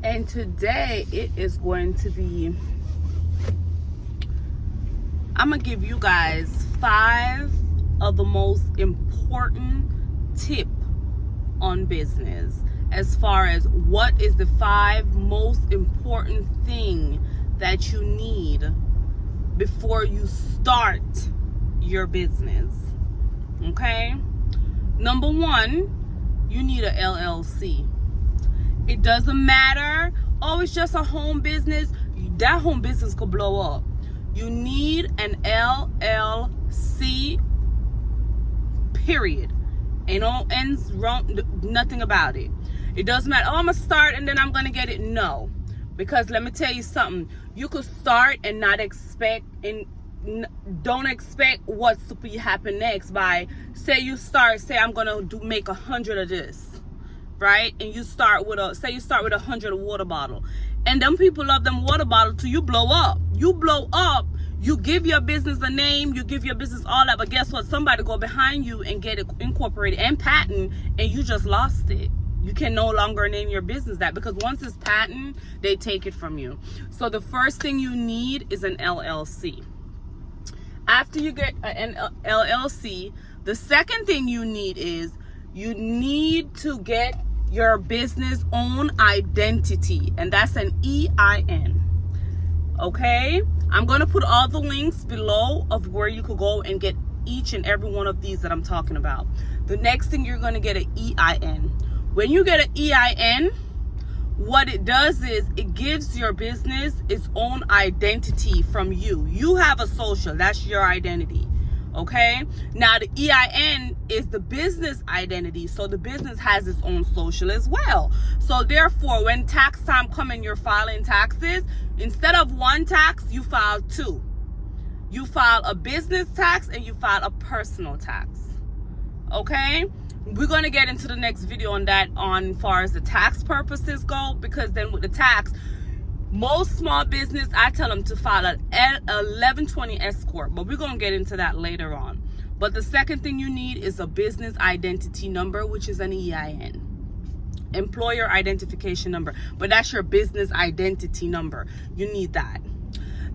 And today it is going to be, I'm gonna give you guys 5 of the most important tip on business, as far as what is the 5 most important thing that you need before you start your business. Okay, number 1, you need a LLC. It doesn't matter, oh, it's just a home business. That home business could blow up. You need an LLC, period. Ain't no ends, wrong, nothing about it. It doesn't matter, oh, I'm gonna start and then I'm gonna get it. No, because let me tell you something. You could start and not expect, and don't expect what's to be happen next. By say you start, say I'm gonna make 100 of this, right? And you start with a, say you start with 100 water bottle, and them people love them water bottle till you blow up. You blow up, you give your business a name, you give your business all that, but guess what? Somebody go behind you and get it incorporated and patent, and you just lost it. You can no longer name your business that, because once it's patent, they take it from you. So the first thing you need is an LLC. After you get an LLC, the second thing you need is you need to get your business own identity, and that's an EIN. Okay, I'm going to put all the links below of where you could go and get each and every one of these that I'm talking about. The next thing, you're going to get an EIN. When you get an EIN, what it does is it gives your business its own identity from you. You have a social, that's your identity. Okay, now the EIN is the business identity, so the business has its own social as well. So therefore, when tax time comes and you're filing taxes, instead of 1 tax, you file 2. You file a business tax and you file a personal tax. Okay, we're going to get into the next video on that, on far as the tax purposes go, because then with the tax, most small business, I tell them to file an 1120 S Corp, but we're going to get into that later on. But the second thing you need is a business identity number, which is an EIN. Employer identification number, but that's your business identity number. You need that.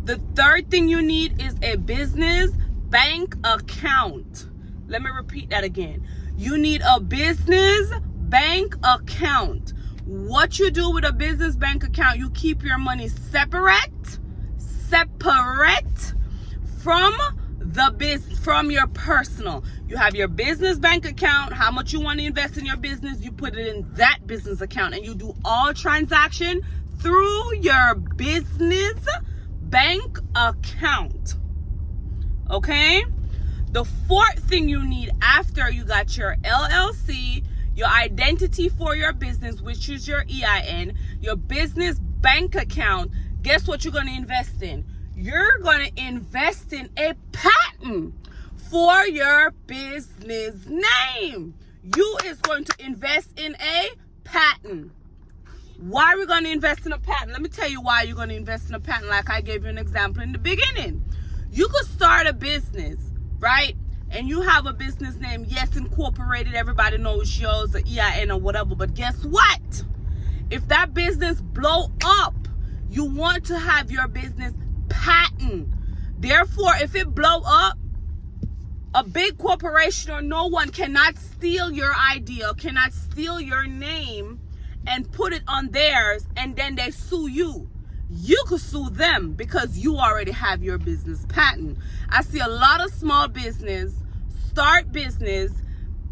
The third thing you need is a business bank account. Let me repeat that again. You need a business bank account. What you do with a business bank account, you keep your money separate from your personal. You have your business bank account, how much you want to invest in your business, you put it in that business account, and you do all transaction through your business bank account. Okay? The fourth thing you need after you got your LLC, your identity for your business, which is your EIN, your business bank account, guess what you're going to invest in? You're going to invest in a patent for your business name. You is going to invest in a patent. Why are we going to invest in a patent? Let me tell you why you're going to invest in a patent, like I gave you an example in the beginning. You could start a business, right? And you have a business name, yes, incorporated, everybody knows yours, or EIN or whatever, but guess what? If that business blow up, you want to have your business patent. Therefore, if it blow up, a big corporation or no one cannot steal your idea, cannot steal your name and put it on theirs, and then they sue you. You could sue them because you already have your business patent. I see a lot of small business start business,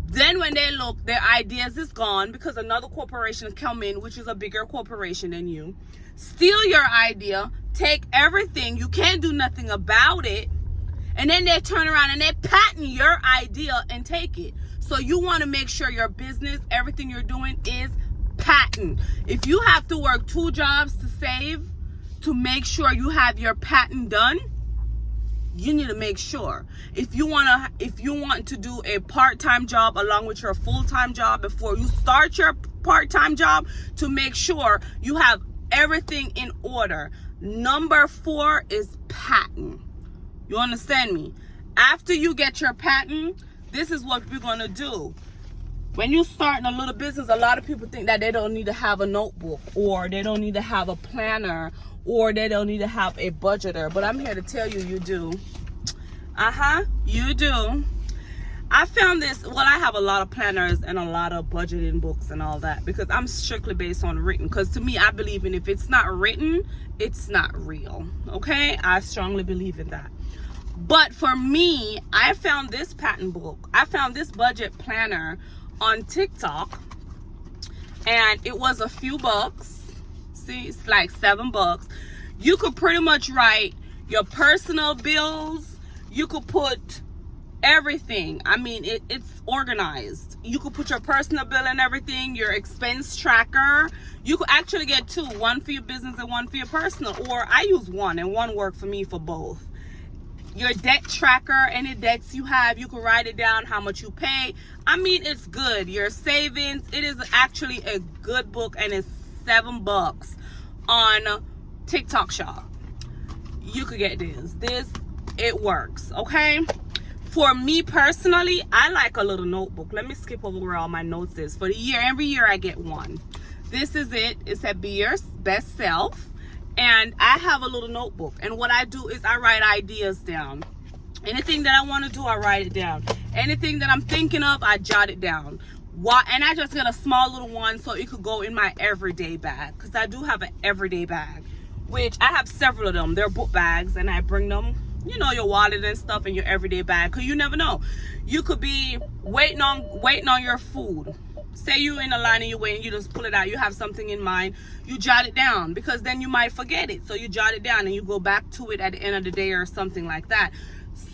then when they look, their ideas is gone because another corporation come in, which is a bigger corporation than you, steal your idea, take everything, you can't do nothing about it, and then they turn around and they patent your idea and take it. So you want to make sure your business, everything you're doing is patent. If you have to work 2 jobs to save, to make sure you have your patent done, you need to make sure. If you want to do a part-time job along with your full-time job before you start your part-time job, to make sure you have everything in order. Number 4 is patent. You understand me? After you get your patent, this is what we're going to do. when you're starting a little business, a lot of people think that they don't need to have a notebook, or they don't need to have a planner, or they don't need to have a budgeter. But I'm here to tell you, you do. You do. I found this, well, I have a lot of planners and a lot of budgeting books and all that, because I'm strictly based on written. Because to me, I believe in, if it's not written, it's not real. Okay? I strongly believe in that. But for me, I found this pattern book. I found this budget planner on TikTok, and it was a few bucks. See, it's like $7. You could pretty much write your personal bills. You could put everything. I mean, it's organized. You could put your personal bill and everything, your expense tracker. You could actually get two, one for your business and one for your personal, or I use one, and one worked for me for both. Your debt tracker, any debts you have, you can write it down, how much you pay. I mean, it's good. Your savings, it is actually a good book, and it's $7 on TikTok Shop. You could get this, it works, okay? For me personally, I like a little notebook. Let me skip over where all my notes is. For the year, every year I get one. This is it. It said, be your best self. And I have a little notebook, and what I do is I write ideas down. Anything that I want to do, I write it down. Anything that I'm thinking of, I jot it down. Why? And I just get a small little one so it could go in my everyday bag, because I do have an everyday bag, which I have several of them. They're book bags, and I bring them, you know, your wallet and stuff in your everyday bag, because you never know. You could be waiting on your food. Say you're in a line and you're waiting, you just pull it out, you have something in mind, you jot it down, because then you might forget it. So you jot it down and you go back to it at the end of the day or something like that.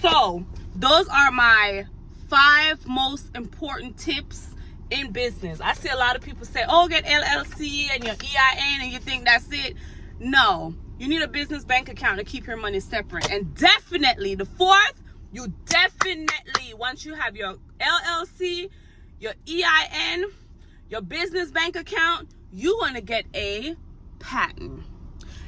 So those are my 5 most important tips in business. I see a lot of people say, oh, get LLC and your EIN, and you think that's it. No, you need a business bank account to keep your money separate. And definitely, the 4th, you definitely, once you have your LLC, your EIN, your business bank account, you want to get a patent.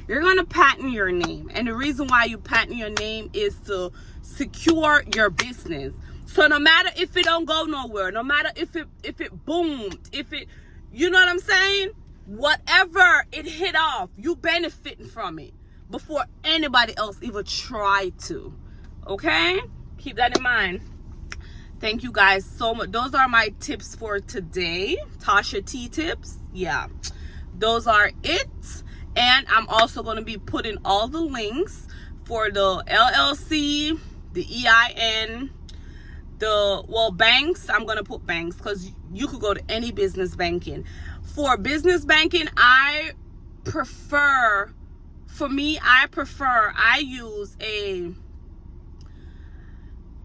You're going to patent your name. And the reason why you patent your name is to secure your business. So no matter if it don't go nowhere, no matter if it boomed, if it, you know what I'm saying? Whatever it hit off, you benefiting from it before anybody else even try to. Okay? Keep that in mind. Thank you guys so much. Those are my tips for today. Tasha T tips. Yeah, those are it. And I'm also going to be putting all the links for the LLC, the EIN, banks. I'm going to put banks, because you could go to any business banking. For business banking, I use a,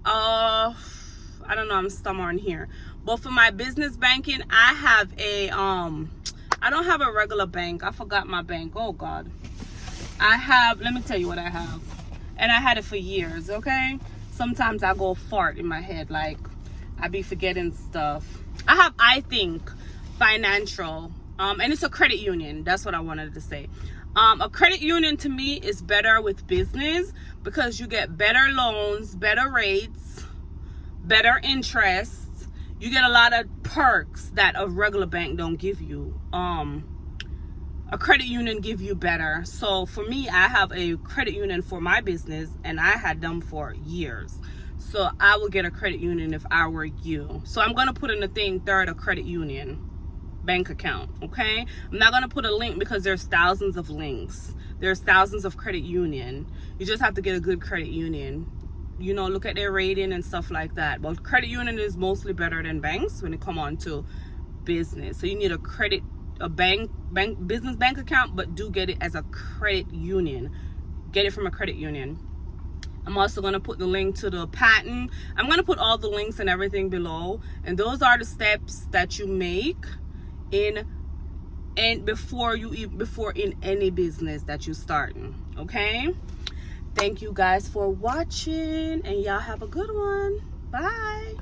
I don't know, I'm stumbling here. But for my business banking, I have a, I don't have a regular bank. I forgot my bank. Oh, God. Let me tell you what I have. And I had it for years, okay? Sometimes I go fart in my head. Like, I be forgetting stuff. I have, I think, financial. And it's a credit union. That's what I wanted to say. A credit union to me is better with business, because you get better loans, better rates, better interest. You get a lot of perks that a regular bank don't give you. A credit union give you better. So for me, I have a credit union for my business, and I had them for years. So I would get a credit union if I were you. So I'm gonna put in the thing, third, a credit union bank account. Okay, I'm not gonna put a link, because there's thousands of links. There's thousands of credit union. You just have to get a good credit union. You know, look at their rating and stuff like that. But credit union is mostly better than banks when it come on to business. So you need a business bank account, but do get it as a credit union. Get it from a credit union. I'm also going to put the link to the patent. I'm going to put all the links and everything below. And those are the steps that you make before in any business that you're starting. Okay? Thank you guys for watching, and y'all have a good one. Bye.